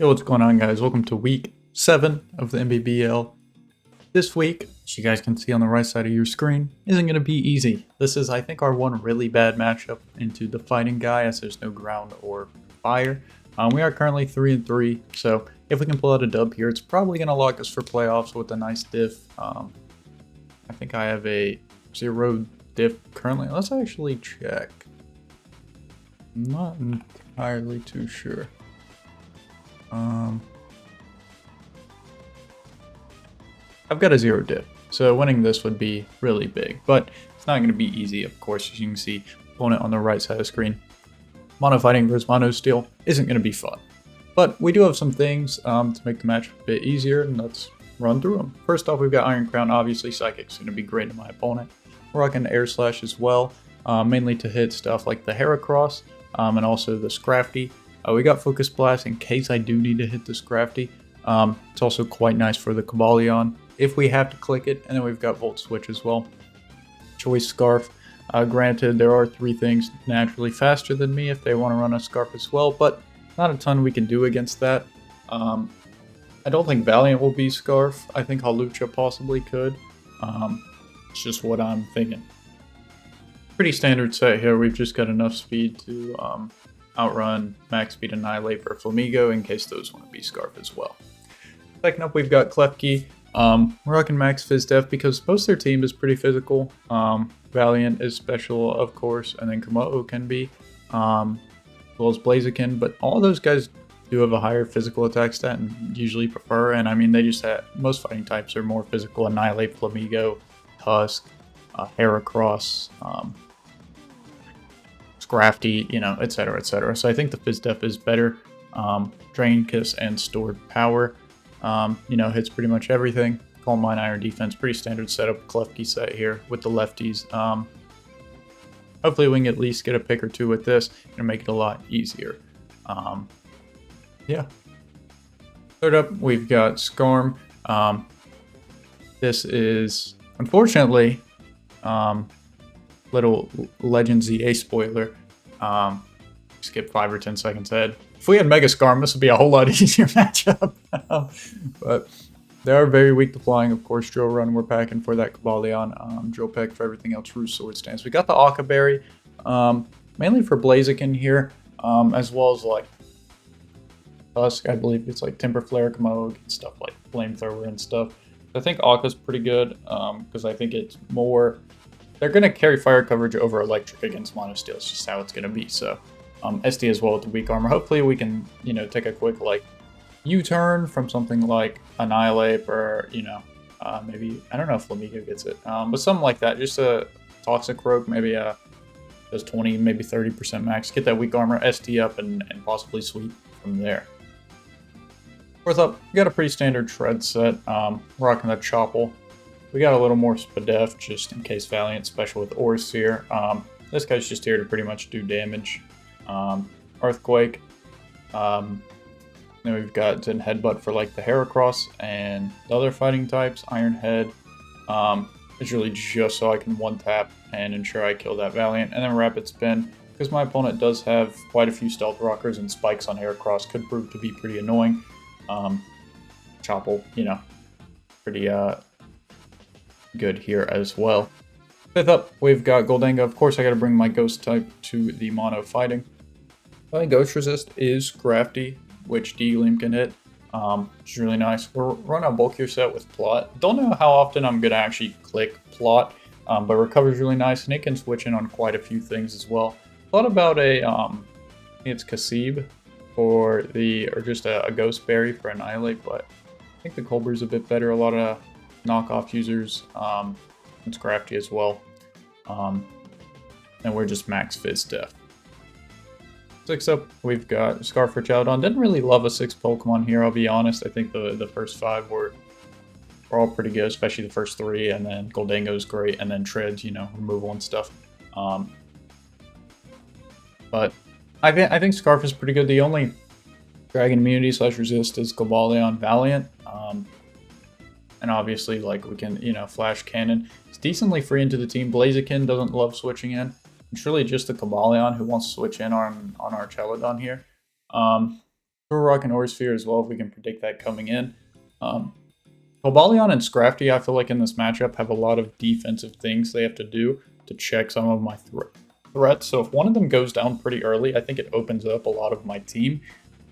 Yo, what's going on, guys? Welcome to week 7 of the NBBL. This week, as you guys can see on the right side of your screen, isn't going to be easy. This is, I think, our one really bad matchup into the fighting guy, as there's no ground or fire. We are currently 3-3, so if we can pull out a dub here, it's probably going to lock us for playoffs with a nice diff. I think I have a 0 diff currently. Let's actually check. I'm not entirely too sure. I've got a 0 diff, so winning this would be really big, but it's not going to be easy, of course. As you can see, opponent on the right side of the screen. Mono fighting versus mono steel isn't going to be fun, but we do have some things to make the match a bit easier, and let's run through them. First off, we've got Iron Crown. Obviously, Psychic's going to be great to my opponent. We're rocking Air Slash as well, mainly to hit stuff like the Heracross and also the Scrafty. We got Focus Blast in case I do need to hit the Scrafty. It's also quite nice for the Cobalion if we have to click it. And then we've got Volt Switch as well. Choice Scarf. Granted, there are 3 things naturally faster than me if they want to run a Scarf as well, but not a ton we can do against that. I don't think Valiant will be Scarf. I think Hawlucha possibly could. It's just what I'm thinking. Pretty standard set here. We've just got enough speed to outrun, max speed, annihilate for Flamigo in case those want to be Scarf as well. Second up, we've got KLEFKI. We're rocking max Phys Def because most of their team is pretty physical. Valiant is special, of course, and then Komodo can be, as well as Blaziken, but all those guys do have a higher physical attack stat and usually prefer, and I mean, they just have, most fighting types are more physical. Annihilate, Flamigo, Tusk, Heracross, Scrafty, you know, etc., etc. So I think the Phys Def is better. Drain, Kiss, and Stored Power, you know, hits pretty much everything. Calm Mind, Iron Defense, pretty standard setup KLEFKI set here with the lefties. Hopefully we can at least get a pick or two with this and make it a lot easier. Yeah. Third up, we've got Skarm. This is, unfortunately, little Legend ZA spoiler. Skip 5 or 10 seconds ahead. If we had Mega Skarm, this would be a whole lot easier matchup. But they are very weak to flying. Of course, Drill Run, we're packing for that Cobalion. Drill Peck for everything else, Roost Sword Stance. We got the Akka Berry, mainly for Blaziken here, as well as like Tusk. I believe it's like Temper Flare, Komodo, stuff like Flamethrower and stuff. I think Akka's pretty good because I think it's more. They're going to carry fire coverage over electric against mono steel. It's just how it's going to be. So SD as well with the weak armor. Hopefully we can, you know, take a quick like U-turn from something like Annihilate or, you know, maybe, I don't know if Flamigo gets it, but something like that. Just a Toxic Rogue, maybe does 20, maybe 30% max. Get that weak armor, SD up, and possibly sweep from there. Fourth up, we got a pretty standard shred set. Rocking the Choppel. We got a little more Spadef just in case Valiant special with Aura Sphere. This guy's just here to pretty much do damage. Earthquake. Then we've got Zen Headbutt for like the Heracross and the other fighting types. Iron Head. It's really just so I can one tap and ensure I kill that Valiant. And then Rapid Spin, because my opponent does have quite a few Stealth Rockers and spikes on Heracross, could prove to be pretty annoying. Choppel, you know, pretty good here as well. Fifth up, we've got Goldenga. Of course, I got to bring my Ghost type to the mono fighting. I think Ghost Resist is Crafty, which D-Gleam can hit, which is really nice. We're running a bulkier set with Plot. Don't know how often I'm going to actually click Plot, but Recover's really nice, and it can switch in on quite a few things as well. Thought about a, I think it's Kasib for the, or just a Ghost Berry for Annihilate, but I think the Colber's a bit better. A lot of knockoff users, it's Crafty as well, and we're just max Phys Def. 6 up, we've got Scarf for Chowdon. Didn't really love a 6 Pokemon here, I'll be honest. I think the first 5 were all pretty good, especially the first 3, and then Goldango's great, and then Treads, you know, removal and stuff. But I think Scarf is pretty good. The only Dragon Immunity / Resist is Cobalion Valiant. And obviously, like, we can, you know, Flash Cannon. It's decently free into the team. Blaziken doesn't love switching in. It's really just the Cobalion who wants to switch in on our Chelodon here. Rock and Sphere as well if we can predict that coming in. Cobalion and Scrafty, I feel like in this matchup, have a lot of defensive things they have to do to check some of my threats. So if one of them goes down pretty early, I think it opens up a lot of my team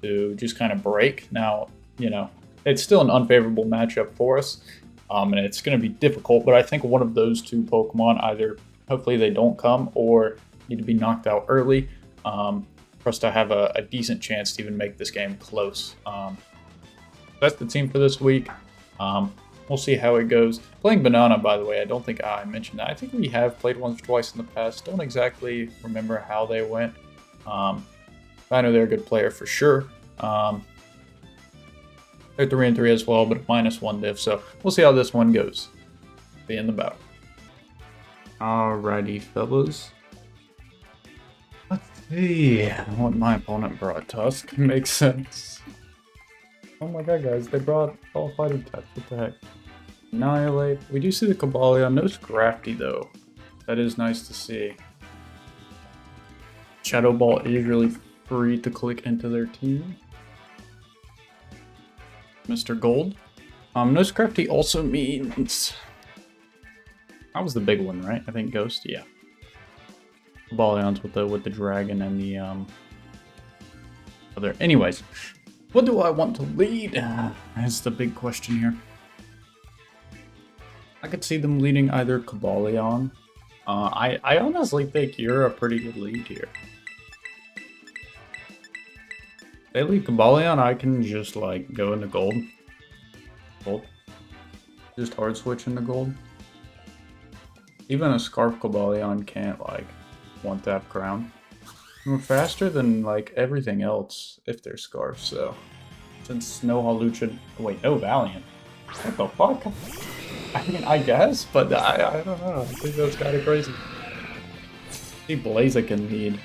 to just kind of break. Now, you know, it's still an unfavorable matchup for us, and it's going to be difficult, but I think one of those two Pokemon, either hopefully they don't come or need to be knocked out early for us to have a decent chance to even make this game close. That's the team for this week. We'll see how it goes. Playing Banana, by the way, I don't think I mentioned that. I think we have played once or twice in the past. Don't exactly remember how they went. I know they're a good player for sure. They're 3-3 as well, but -1 diff, so we'll see how this one goes. See you in the bout. Alrighty, fellas. Let's see what my opponent brought. Tusk makes sense. Oh my god, guys, they brought all fighting types. What the heck? Annihilate. We do see the Cobalion. No Scrafty, though. That is nice to see. Shadow Ball is really free to click into their team. Mr. Gold. No Scrafty also means... That was the big one, right? I think Ghost, yeah. Cobalion's with the dragon and the other. Anyways, what do I want to lead? That's the big question here. I could see them leading either Cobalion. I honestly think you're a pretty good lead here. If they lead Cobalion, I can just like go into gold. Just hard switch into gold. Even a Scarf Cobalion can't like one-tap crown. We're faster than like everything else if they're Scarf, so since no Haluchin, wait, no Valiant. What the fuck? I mean, I guess, but I don't know. I think that's kind of crazy. See Blaziken lead.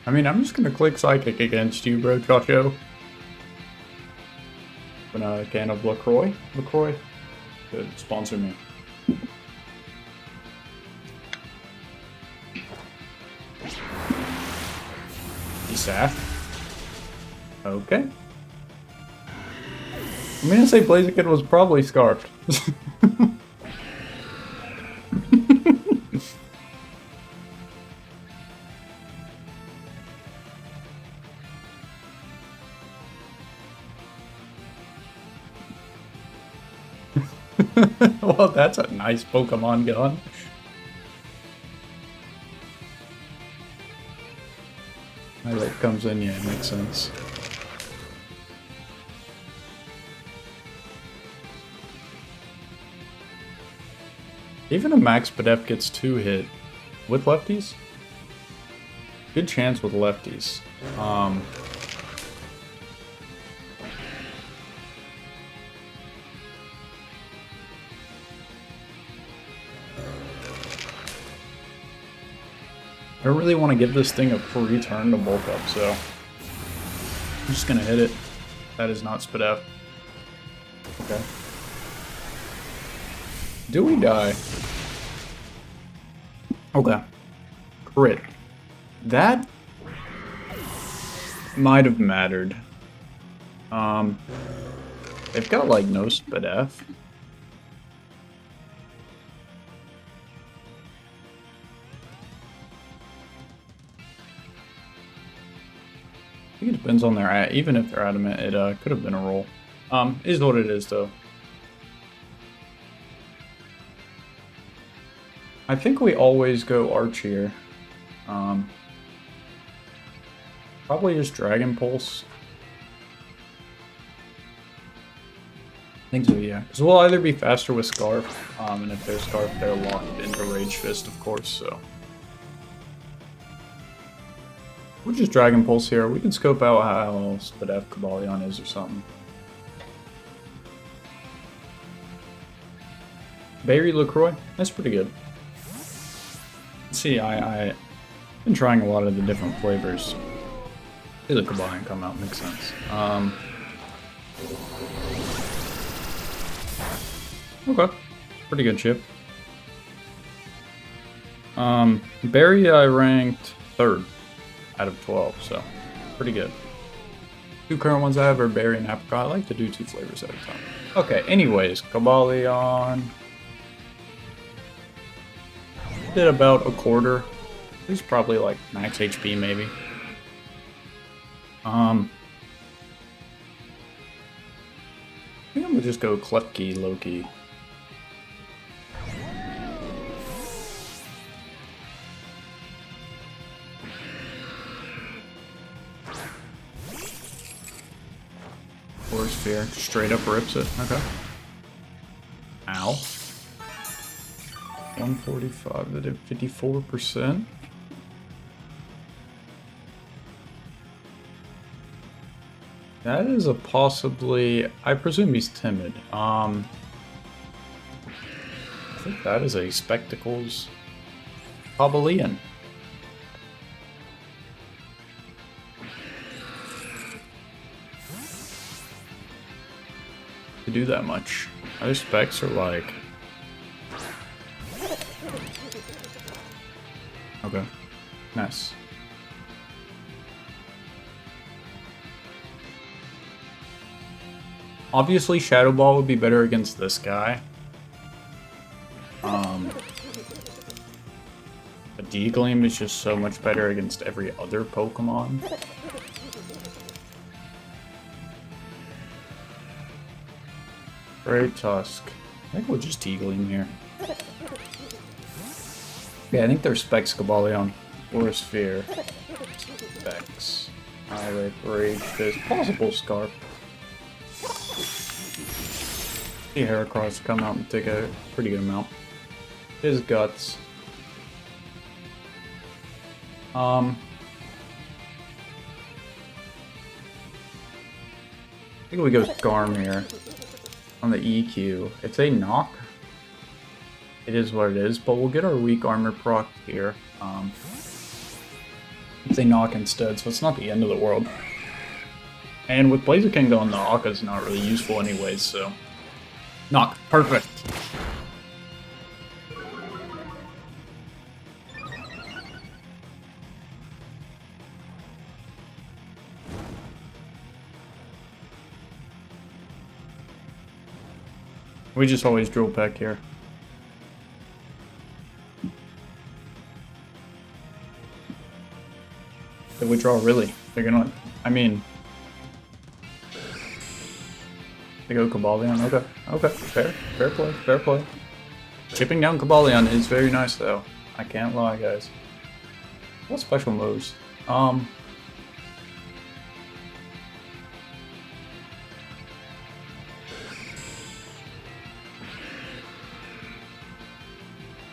I mean, I'm just gonna click Psychic against you, bro, Chacho. Open a can of LaCroix. LaCroix could sponsor me. Saf. Okay. I'm gonna say Blaziken was probably Scarfed. Well, that's a nice Pokemon gun. Highlight comes in, yeah, it makes sense. Even a Max Pedef gets 2 hit with lefties. Good chance with lefties. I really want to give this thing a free turn to bulk up, so I'm just gonna hit it. That is not Spadef. Okay. Do we die? Okay. Crit. That might have mattered. They've got like no Spadef. I think it depends on their even if they're adamant, it could have been a roll. Is what it is though. I think we always go Arch here. Probably just Dragon Pulse. I think so, yeah. Because we'll either be faster with Scarf, and if they're Scarf, they're locked into Rage Fist, of course, so. We'll just Dragon Pulse here. We can scope out how Spadef Cobalion is or something. Berry LaCroix? That's pretty good. See, I've been trying a lot of the different flavors. See the Cobalion come out, makes sense. Okay. Pretty good chip. Berry I ranked 3rd out of 12, so pretty good. 2 current ones I have are berry and apricot. I like to do 2 flavors at a time. Okay, anyways, Cobalion did about a quarter. He's probably like max HP maybe. I think I'm gonna just go KLEFKI low-key. Force Sphere straight up rips it. Okay. Ow. 145, that did 54%. That is a possibly, I presume he's timid. I think that is a Spectacles Cobalion. To do that much. Other specs are like... Okay. Nice. Obviously, Shadow Ball would be better against this guy. A D-Gleam is just so much better against every other Pokemon. Great Tusk. I think we'll just D-Gleam here. Yeah, I think there's Specs Cobalion. Or Sphere. Specs. Irate, Rage Fist. Possible Scarf. See Heracross come out and take a pretty good amount. His Guts. I think we go Skarm here on the EQ. It's a knock. It is what it is, but we'll get our weak armor proc here. It's a knock instead, so it's not the end of the world. And with Blaziken going, the Aka's not really useful anyways, so... Knock. Perfect. We just always drill peck here. Did we draw really? They're gonna... I mean... They go Cobalion. Okay. Okay. Fair. Fair play. Fair play. Chipping down Cobalion is very nice though. I can't lie, guys. What special moves? Let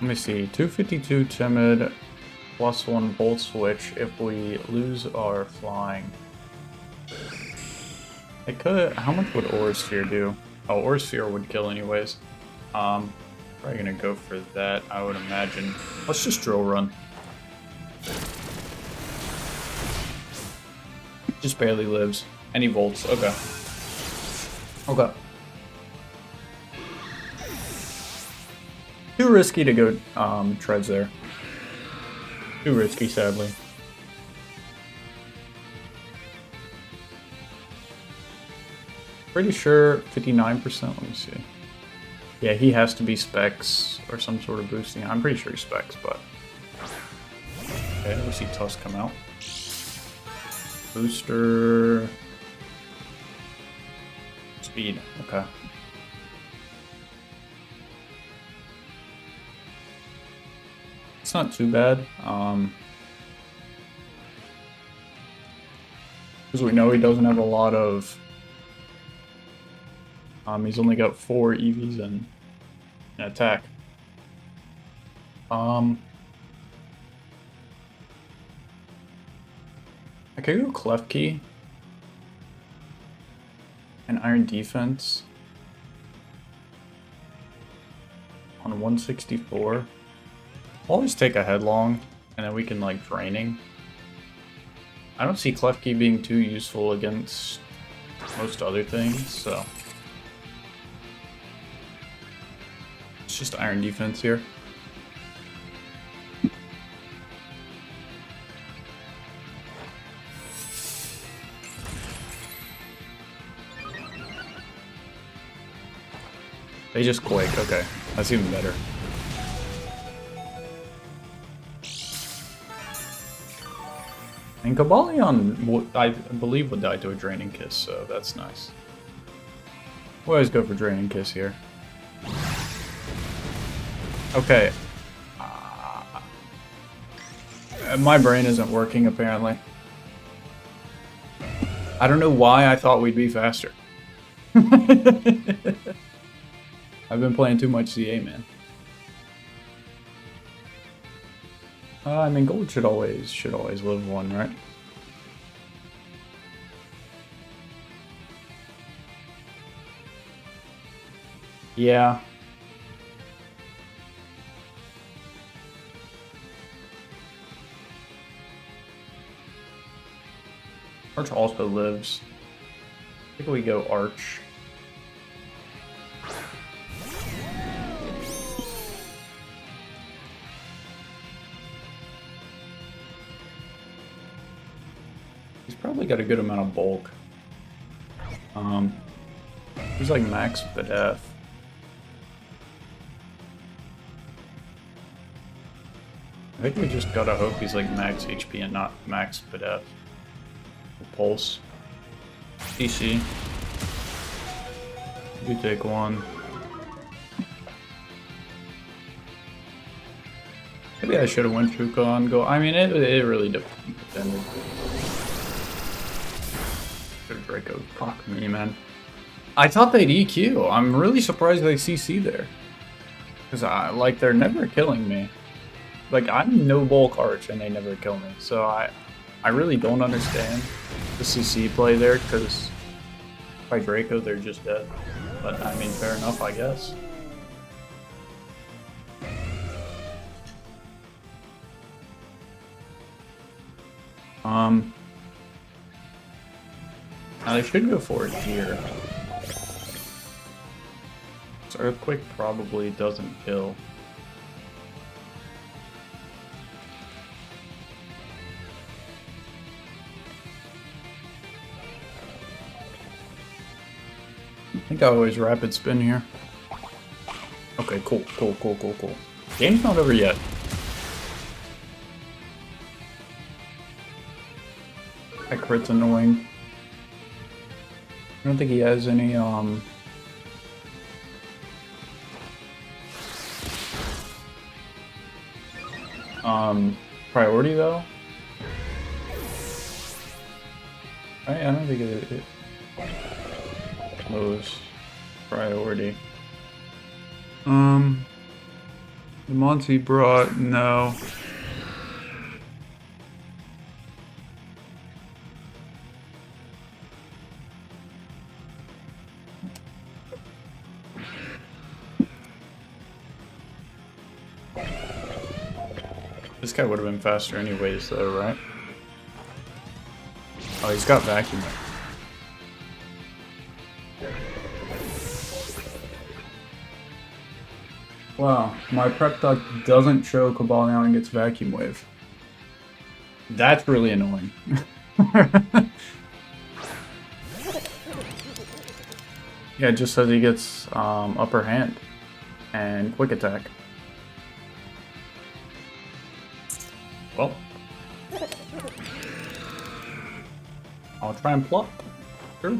me see. 252 Timid, +1 Volt Switch if we lose our flying. It could. How much would Aura Sphere do? Oh, Aura Sphere would kill anyways. Probably gonna go for that, I would imagine. Let's just Drill Run. Just barely lives. Any volts. Okay. Okay. Too risky to go treads there. Too risky, sadly. Pretty sure 59%, let me see. Yeah, he has to be specs or some sort of boosting. I'm pretty sure he's specs, but... Okay, we see Tusk come out. Booster... Speed, okay. It's not too bad. Because we know he doesn't have a lot of... he's only got 4 EVs and an attack. I could go KLEFKI and Iron Defense on 164. Always take a Headlong, and then we can like Draining. I don't see KLEFKI being too useful against most other things, so it's just Iron Defense here. They just quake. Okay, that's even better. And Cobalion, I believe, would die to a Draining Kiss, so that's nice. We always go for Draining Kiss here. Okay. My brain isn't working, apparently. I don't know why I thought we'd be faster. I've been playing too much CA, man. I mean, gold should always live one, right? Yeah. Arch also lives. I think we go Arch. He's probably got a good amount of bulk. He's like max with F. I think we just gotta hope he's like max HP and not max F. Pulse. DC. You take one. Maybe I should have went Shuka on go. I mean, it really depended. Should have Draco. Fuck me, man. I thought they'd EQ. I'm really surprised they CC there. Because like, they're never killing me. Like, I'm no bulk Arch and they never kill me. So I really don't understand the CC play there, because by Draco they're just dead. But I mean, fair enough, I guess. Now they should go for it here. So Earthquake probably doesn't kill. I think I always rapid spin here. Okay, cool. Game's not over yet. That crit's annoying. I don't think he has any, priority though. I don't think it was priority. The Monty brought, no. This guy would have been faster anyways though, right? Oh, he's got vacuum. Wow, my prep duck doesn't show Cobalion and gets vacuum wave. That's really annoying. Yeah, it just says he gets upper hand and quick attack. Well, I'll try and pluck. Sure.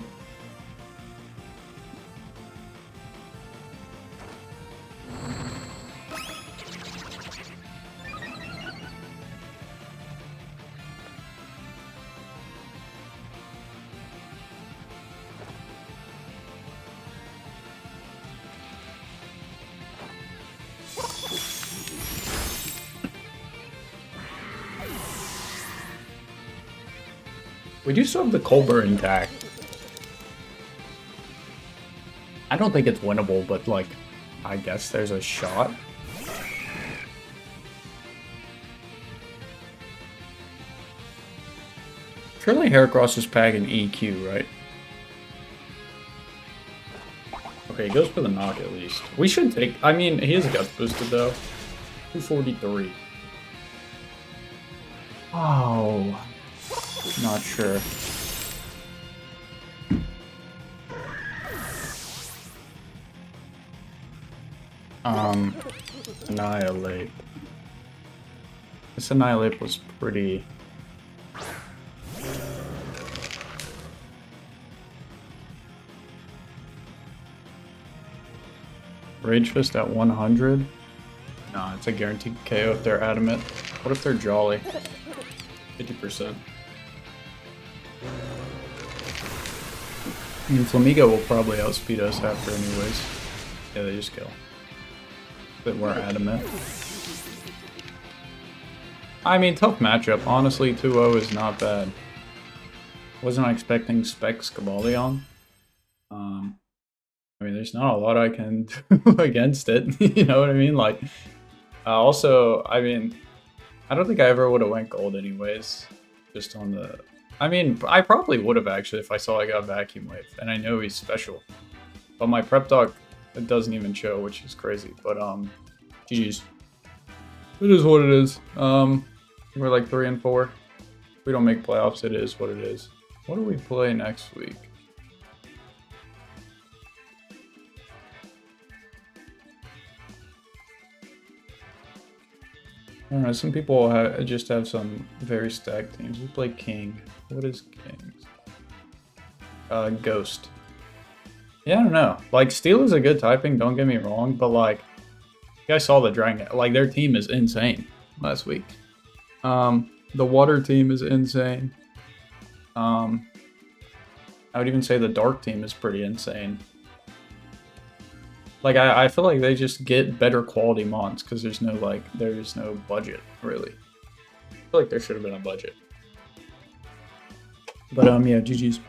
We do still have the Colbur intact. I don't think it's winnable, but like, I guess there's a shot. Surely Heracross is packing EQ, right? Okay, he goes for the knock at least. We should take, I mean, he is guts boosted though. 243. Oh. Not sure. Annihilate. This Annihilate was pretty... Rage Fist at 100? Nah, it's a guaranteed KO if they're adamant. What if they're Jolly? 50%. I mean, Flamigo will probably outspeed us after anyways. Yeah, they just kill. But we're adamant. I mean, tough matchup. Honestly, 2-0 is not bad. Wasn't expecting Specs Cabaleon. I mean, there's not a lot I can do against it. You know what I mean? Like, also, I mean, I don't think I ever would have went gold anyways. Just on the... I mean, I probably would have actually if I saw I got Vacuum Wave. And I know he's special. But my prep doc, it doesn't even show, which is crazy. But, GG's. It is what it is. We're like 3 and 4. If we don't make playoffs, it is what it is. What do we play next week? I don't know, some people just have some very stacked teams. We play King. What is King's? Ghost. Yeah, I don't know. Like, Steel is a good typing, don't get me wrong, but like, you guys saw the Dragon. Like, their team is insane last week. The Water team is insane. I would even say the Dark team is pretty insane. Like, I feel like they just get better quality mons because there's no, like, there's no budget, really. I feel like there should have been a budget. But, yeah, GG's.